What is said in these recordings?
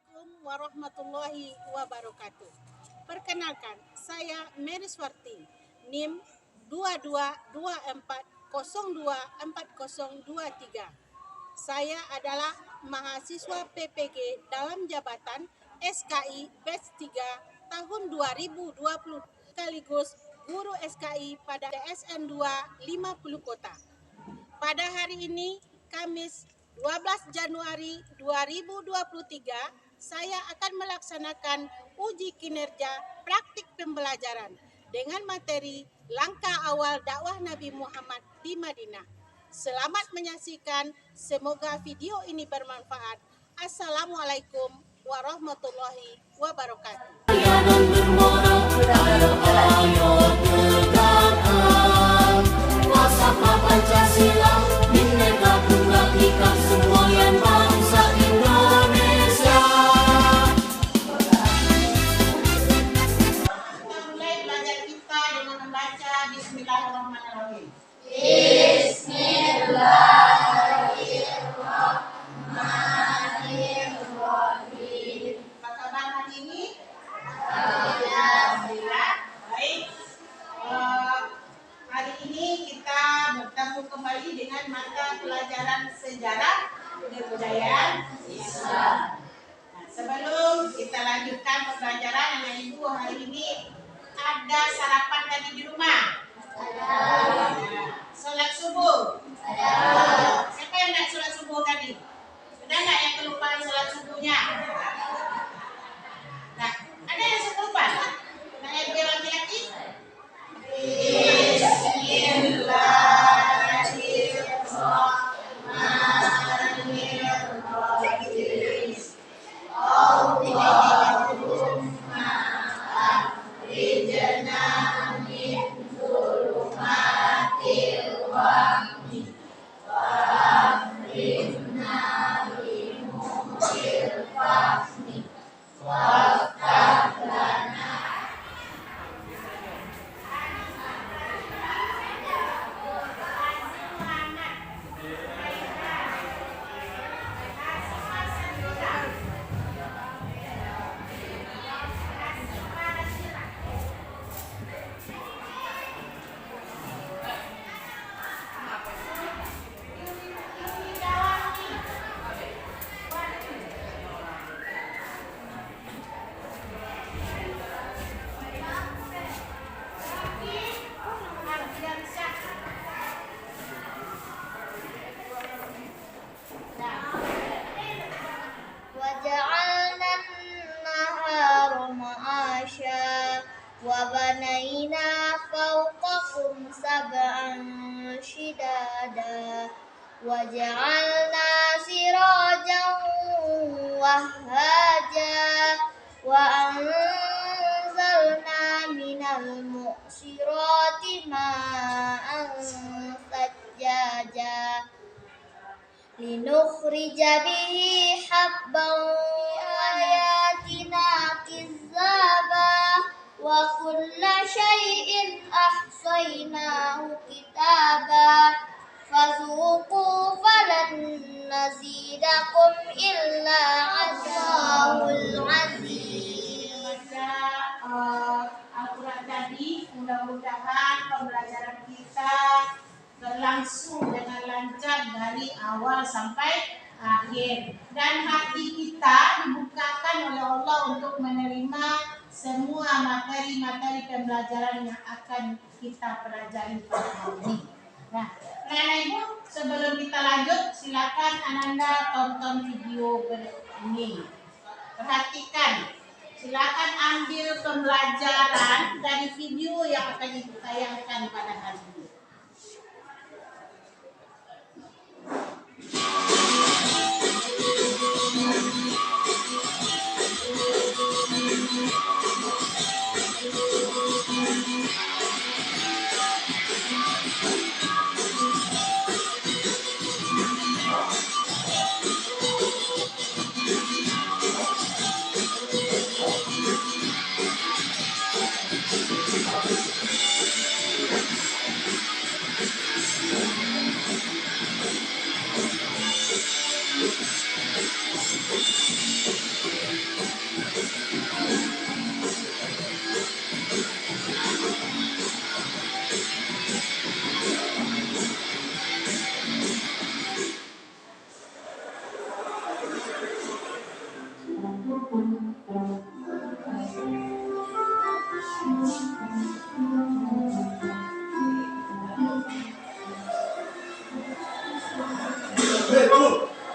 Assalamualaikum warahmatullahi wabarakatuh. Perkenalkan, saya Mary Swarti, NIM 2224024023. Saya adalah mahasiswa PPG dalam jabatan SKI Batch 3 tahun 2020 sekaligus guru SKI pada TSN 2 50 Kota. Pada hari ini, Kamis 12 Januari 2023, saya akan melaksanakan uji kinerja praktik pembelajaran dengan materi langkah awal dakwah Nabi Muhammad di Madinah. Selamat menyaksikan, semoga video ini bermanfaat. Assalamualaikum warahmatullahi wabarakatuh. Pancasila, Bhinneka Tunggal Ika, semua yang bangsa Indonesia. Kita mulai belajar kita dengan membaca Bismillahirrahmanirrahim. Bismillahirrahmanirrahim. Apa kabar hari ini? Alhamdulillah. Baik. Hari ini kita bertemu kembali dengan mata pelajaran sejarah kebudayaan Islam. Nah, sebelum kita lanjutkan pembelajaran anak ibu, hari ini ada sarapan tadi di rumah? Ada. Sholat subuh? Ada. Siapa yang tidak sholat subuh tadi? Ada nggak yang kelupaan sholat subuhnya? Nah, ada yang lupa? Nah, yang laki-laki? وجعلنا النهار معاشا وبنينا فوقكم سبعا شدادا وجعلنا سراجا وهاجا وأنزلنا من المعصرات ماء ثجاجا لنخرج به حبا وآياتنا كذابا وكل شيء أحصيناه كتابا فذوقوا فلن نزيدكم إلا عذاب العظيم. Al-Quran tadi, mudah-mudahan pembelajaran kita berlangsung dengan lancar dari awal sampai akhir, dan hati kita dibukakan oleh Allah untuk menerima semua materi-materi pembelajaran yang akan kita pelajari pada hari ini. Nah, anak ibu, sebelum kita lanjut, silakan Ananda tonton video ini. Perhatikan, silakan ambil pembelajaran dari video yang akan ibu tayangkan pada hari ini.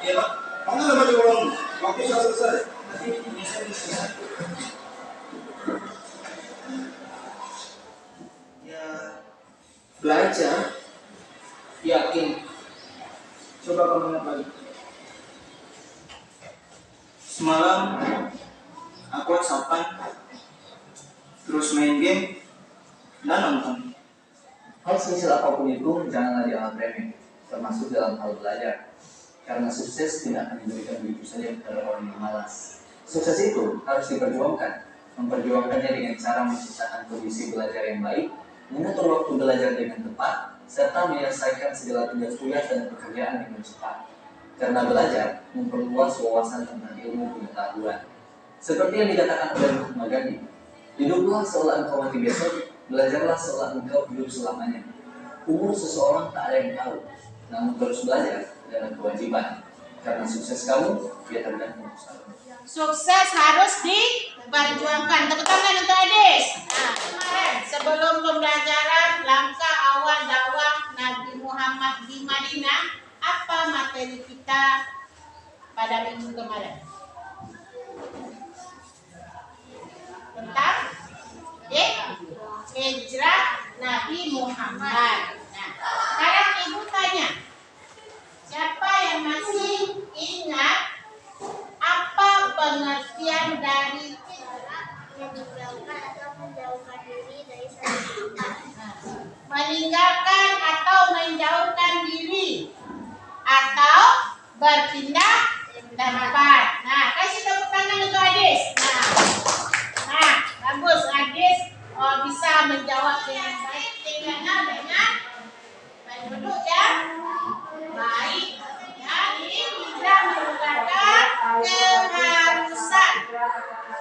Iya Pak. Kamu udah baca ulang. Waktu sudah selesai. Nanti bisa. Ya, belajar, yakin. Coba kamu ingat lagi. Semalam aku WhatsApp-an, terus main game dan nonton. Hal semisal apapun itu janganlah dianggap remeh, termasuk dalam hal belajar. Karena sukses tidak akan diberikan begitu saja kepada orang yang malas. Sukses itu harus diperjuangkan. Memperjuangkannya dengan cara menciptakan kondisi belajar yang baik, mengatur waktu belajar dengan tepat, serta menyelesaikan segala tugas-tugas dan pekerjaan dengan cepat. Karena belajar memperluas wawasan tentang ilmu pengetahuan. Seperti yang dikatakan oleh Mahatma Gandhi, hiduplah seolah engkau mati besok, belajarlah seolah engkau hidup selamanya. Umur seseorang tak ada yang tahu, namun terus belajar adalah kewajiban. Karena sukses kamu, dia tergantung usahamu. Sukses harus diperjuangkan. Tepuk tangan untuk Adis. Nah, kemarin sebelum pembelajaran langkah awal dakwah Nabi Muhammad di Madinah, apa materi kita pada minggu kemarin? Tentang hijrah Nabi Muhammad. Nah, sekarang ibu tanya, siapa yang masih ingat apa pengertian dari hijrah? Meninggalkan atau menjauhkan diri dari satu. Meninggalkan atau menjauhkan diri atau berpindah tempat. Nah, kasih tepuk tangan untuk Adis. Nah, bagus Adis bisa menjawab dengan baik. Dengan baik duduk ya. Baik. Jadi hijrah merupakan keharusan.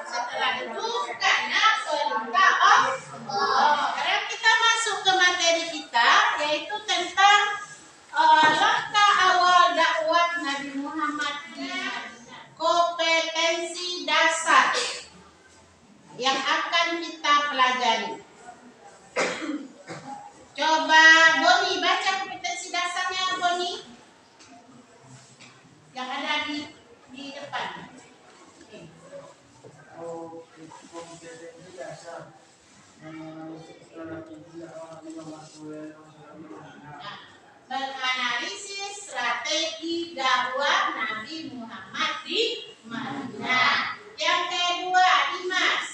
Setelah itu karena perintah Allah. Sekarang kita masuk ke materi kita, yaitu tentang langkah awal dakwah Nabi Muhammad di Madinah. Kompetensi dasar yang akan kita pelajari. Coba Boni baca kompetensi dasarnya, Boni, yang ada di depan. Kompetensi dasar Menganalisis strategi dakwah Nabi Muhammad di Madinah. Yang kedua, Dimas.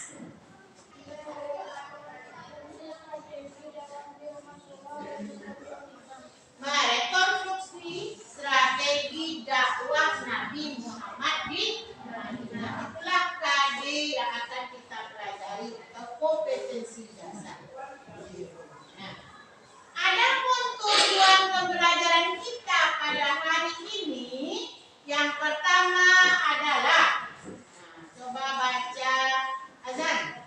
Merekonstruksi strategi dakwah Nabi Muhammad di Madinah. Itulah KD yang akan kita pelajari atau kompetensi dasar. Nah, adapun tujuan pembelajaran kita pada hari ini, yang pertama adalah, coba baca azan.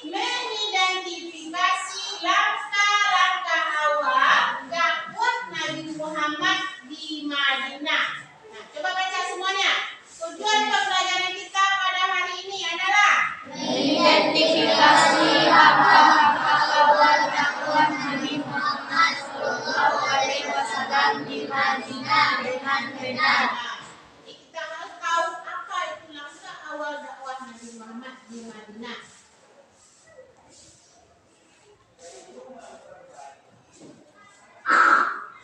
Mengidentifikasi langkah-langkah awal dakwah Nabi Muhammad di Madinah. Nah, coba baca semuanya. Tujuan pembelajaran kita pada hari ini adalah Mengidentifikasi langkah-langkah awal dakwah Nabi Muhammad SAW di Madinah dengan benar. Jadi kita harus tahu apa itu langkah awal dakwah Nabi Muhammad di Madinah.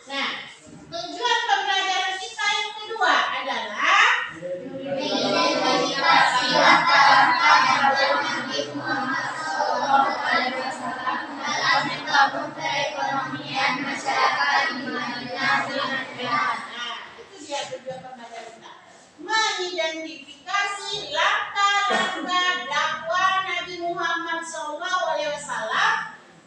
Nah, tujuan pembelajaran kita yang kedua adalah Mengidentifikasi langkah-langkah dakwah Nabi Muhammad SAW dalam membangun perekonomian masyarakat di Madinah dengan benar. Nah, itu dia tujuan pembelajaran kita. Mengidentifikasi langkah-langkah dakwah Nabi Muhammad SAW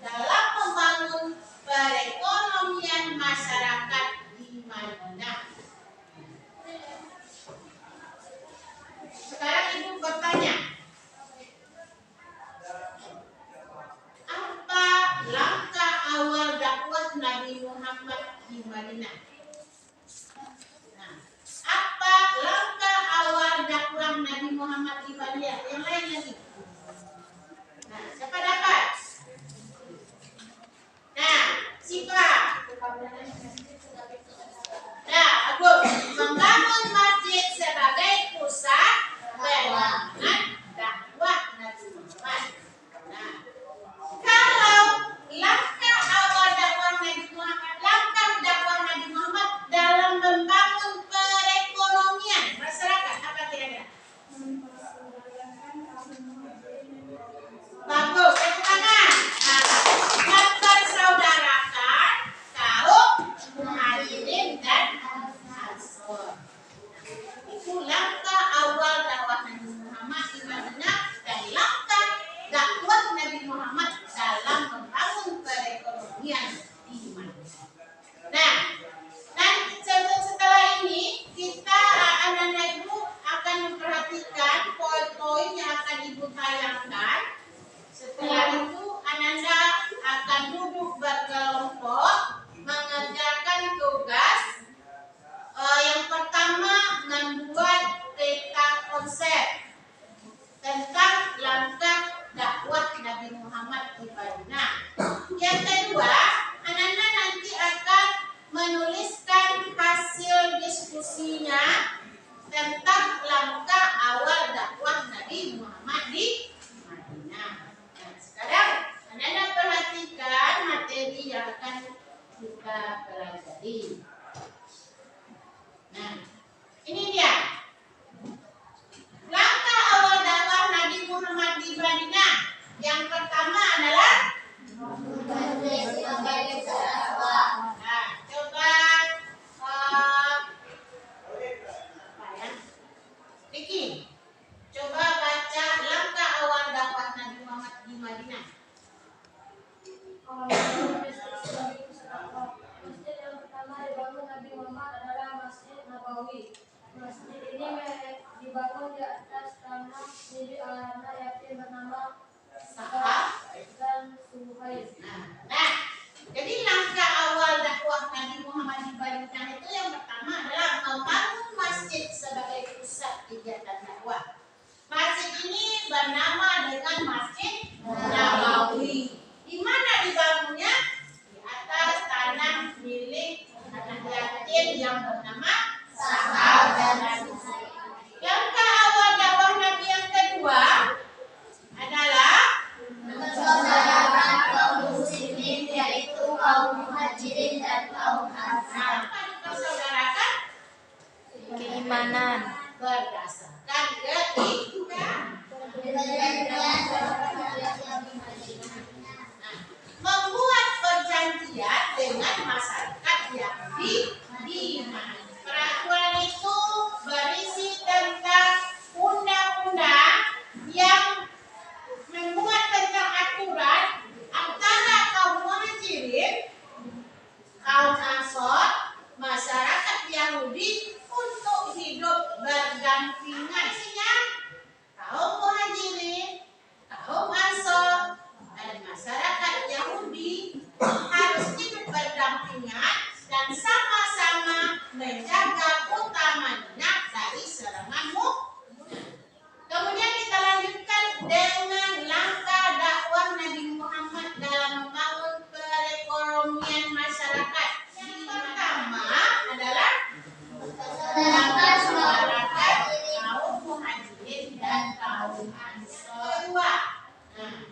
dalam membangun perekonomian masyarakat di Madinah. Sekarang ibu bertanya, apa langkah awal dakwah Nabi Muhammad di Madinah? Nah, apa langkah awal dakwah Nabi Muhammad di Madinah? Yang lain lagi. Nah, dakwah Nabi Muhammad dalam membangun perekonomian di Madinah. Nah, setelah ini kita anak-anak ibu akan memperhatikan poin-poin yang akan ibu tayangkan. Setelah itu Ananda akan duduk berkelompok mengerjakan tugas. Yang pertama, membuat peta konsep tentang langkah dakwah Nabi Muhammad di Madinah. Yang kedua, Ananda nanti akan menuliskan hasil diskusinya tentang langkah awal dakwah Nabi Muhammad di Madinah. Nah, sekarang Ananda perhatikan materi yang akan kita pelajari. Nah, ini dia. Langkah awal dakwah Nabi Muhammad di Madinah. Yang pertama adalah nah, coba Riki, coba baca langkah awal dakwah Nabi Muhammad di Madinah. Masjid yang pertama dibangun Nabi Muhammad adalah Masjid Nabawi. Masjid ini dibangun di atas tanah milik anak yatim bernama Sa'ad dan Suhaib. Nah, jadi langkah awal dakwah Nabi Muhammad di Madinah itu yang pertama adalah membangun masjid sebagai pusat kegiatan dakwah. Masjid ini bernama dengan Masjid Nabawi. Di mana dibangunnya? Di atas tanah milik anak yatim yang bernama Sa'ad dan Suhaib. Langkah awal dakwah Nabi yang kedua adalah Mempersaudaraan kaum muslimin yaitu kaum muhajirin dan kaum ansar. apa dipersaudarakan? Keimanan. Berdasarkan keimanan. Membuat perjanjian dengan masyarakat yang di mana. Peraturan itu berisi tentang undang-undang yang membuat tentang aturan antara kaum muhajirin, kaum ansor, masyarakat Yahudi untuk hidup berdampingan. Isinya kaum muhajirin, kaum ansor, dan masyarakat Yahudi harus hidup berdampingan dan sama-sama menjaga kota Madinah dari serangan musuh. Kemudian kita lanjutkan dengan langkah dakwah Nabi Muhammad dalam membangun perekonomian masyarakat. Yang pertama adalah masyarakat kaum muhajirin dan kaum ansor. Nah,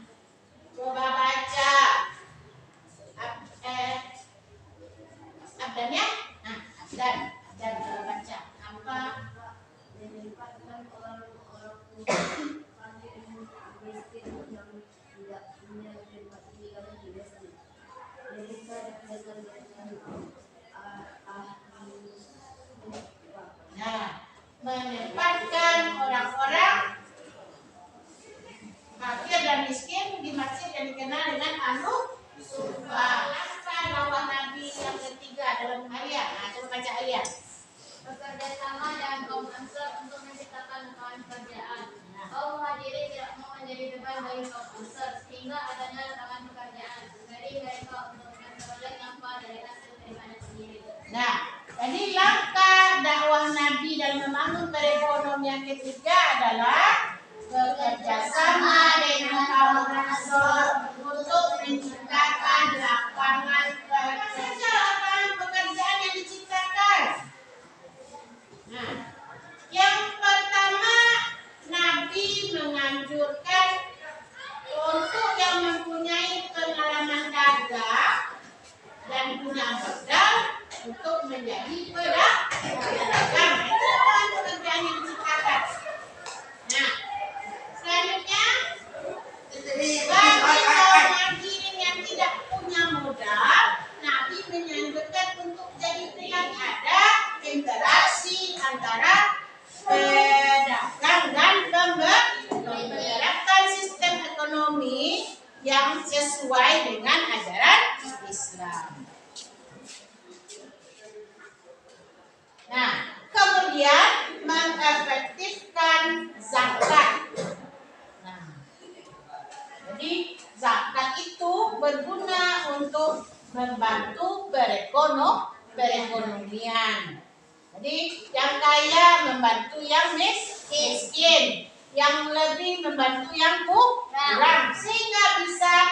coba baca Abdan ya. Nah, Abdan coba baca apa? Menempatkan orang-orang miskin yang tidak punya tempat tinggal di desa. Mereka datangkan dengan Nah, menempatkan orang-orang fakir dan miskin di masjid yang dikenal dengan An-Nusufah. Langkah dakwah Nabi yang ketiga dalam Aliyah. Nah, coba baca Aliyah. bekerja sama dengan kaum ansar untuk menciptakan lapangan pekerjaan. Kaum muhajirin tidak mau menjadi beban bagi kaum ansar sehingga adanya lapangan pekerjaan bagi mereka untuk memperoleh nafkah dari hasil kerimanan sendiri. Nah, jadi langkah dakwah Nabi dalam membangun perekonomian ketiga adalah bekerja sama dengan kaum ansor untuk menciptakan lapangan pekerjaan yang diciptakan. Nah, yang pertama Nabi menganjurkan untuk yang mempunyai pengalaman dagang dan punya modal untuk menjadi pedagang. Itu pekerjaan yang diciptakan. Nah, selanjutnya bagi kaum muhajirin yang tidak punya modal, Nabi menyanjurkan untuk jadi pilihan. Ada interaksi antara pedagang dan pembeli, menerapkan sistem ekonomi ekonomi yang sesuai dengan ajaran Islam. Nah, kemudian mengefektifkan zakat. Nah, jadi zakat itu berguna untuk membantu perekonomian. Jadi yang kaya membantu yang miskin, yang lebih membantu yang kurang, sehingga bisa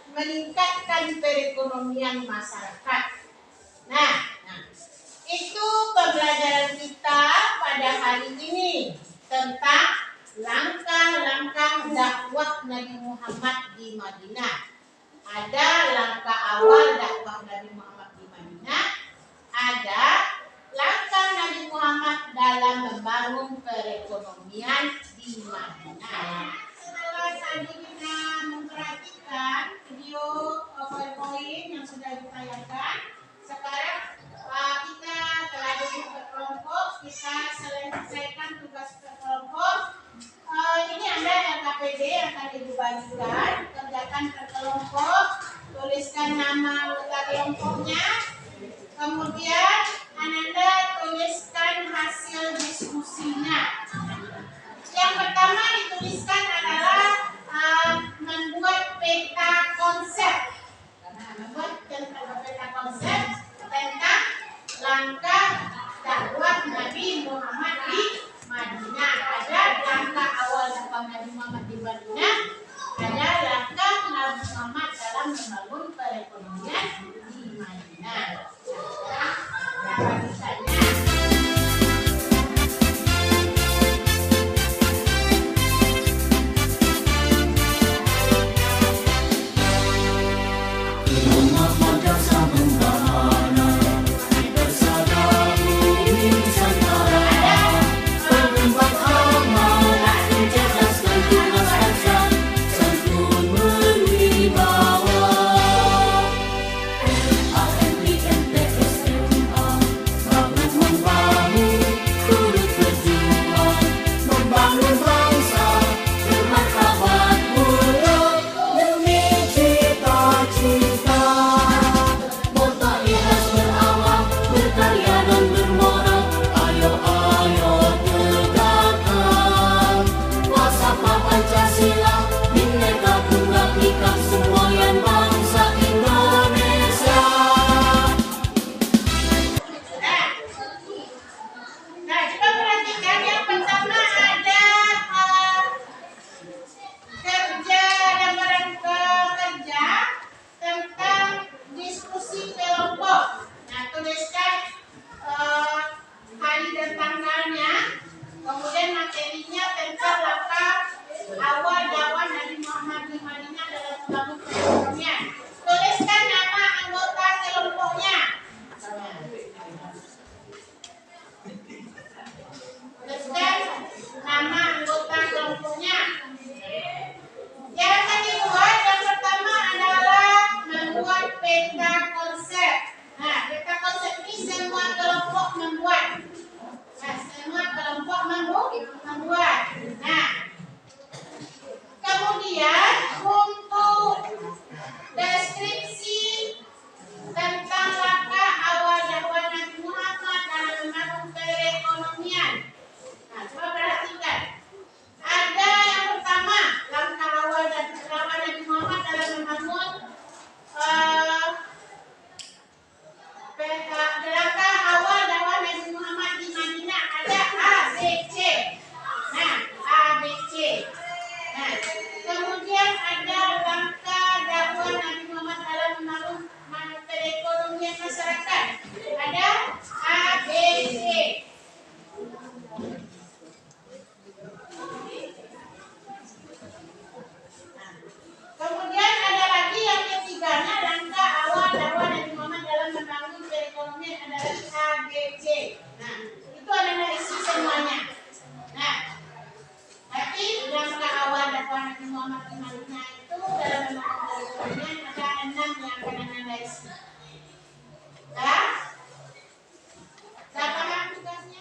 meningkatkan perekonomian masyarakat. Nah, itu pembelajaran kita pada hari ini tentang langkah-langkah dakwah Nabi Muhammad di Madinah. Ada langkah awal dakwah Nabi Muhammad di Madinah, ada langkah Nabi Muhammad dalam membangun perekonomian di Madinah. Setelah tadi kita memperhatikan video PowerPoint yang sudah ditayangkan, sekarang kita telah duduk berkelompok, kita selesaikan tugas berkelompok. Ini ada LKPD yang akan Ibu bagikan, kerjakan berkelompok, tuliskan nama anggota kelompoknya, kemudian Anda tuliskan hasil diskusinya. Yang pertama dituliskan adalah membuat peta konsep. Membuat peta konsep tentang langkah dakwah Nabi Muhammad di Madinah. Ada langkah awal dakwah Nabi Muhammad di Madinah, ada langkah Nabi Muhammad dalam membangun perekonomian di Madinah.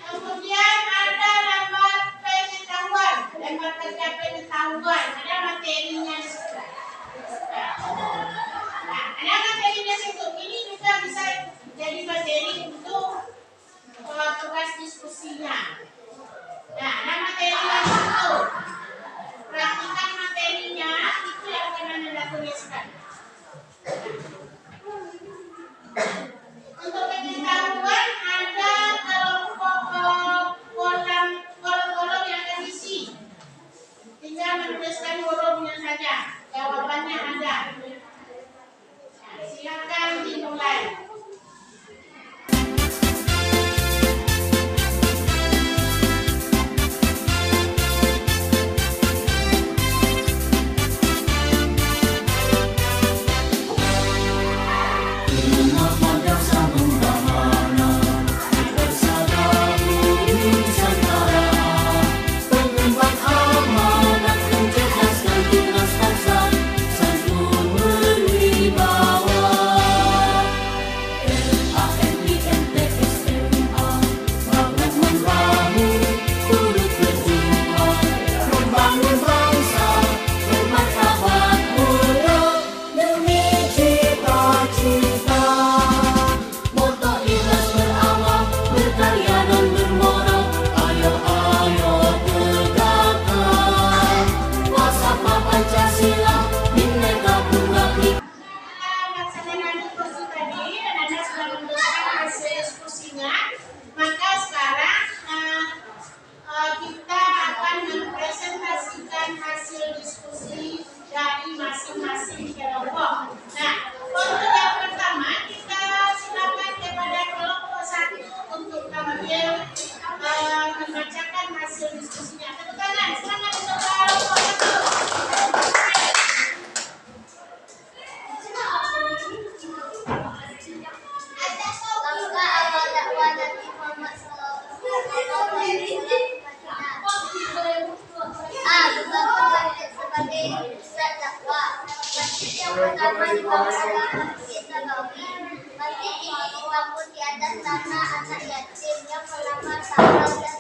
Kemudian ada lembar kerja pengetahuan. Ada saja. Jawabannya ada. Silakan dimulai. Rumah madrasah membahana, bersama bumi Nusantara, pengemban amanat mencerdaskan tunas bangsa, santun berwibawa. LANIMPSMA, bangun membangun, turut berjuang, membangun bangsa, bermartabat mulia, demi cita-cita. Moto ikhlas beramal, berkarya dan bermoral, ayo tegakkan Wasapa Pancasila, Bhinneka Tunggal Ika. Kita melaksanakan diskusi tadi dan Anda sudah menuliskan hasil diskusinya. Maka sekarang kita akan mempresentasikan hasil diskusi dari masing-masing kelompok. Nah, untuk yang pertama kita silakan kepada kelompok 1 untuk tampil membacakan hasil diskusinya. Tepuk tangan, semangat untuk kelompok 1. Langkah awal dakwah Nabi Muhammad SAW. A. Berbangun sebagai pusat dakwah. Masjid yang pertama dibangun adalah Masjid Nabawi. Masjid ini dibangun di atas tanah anak yatim yang bernama Sa'ad dan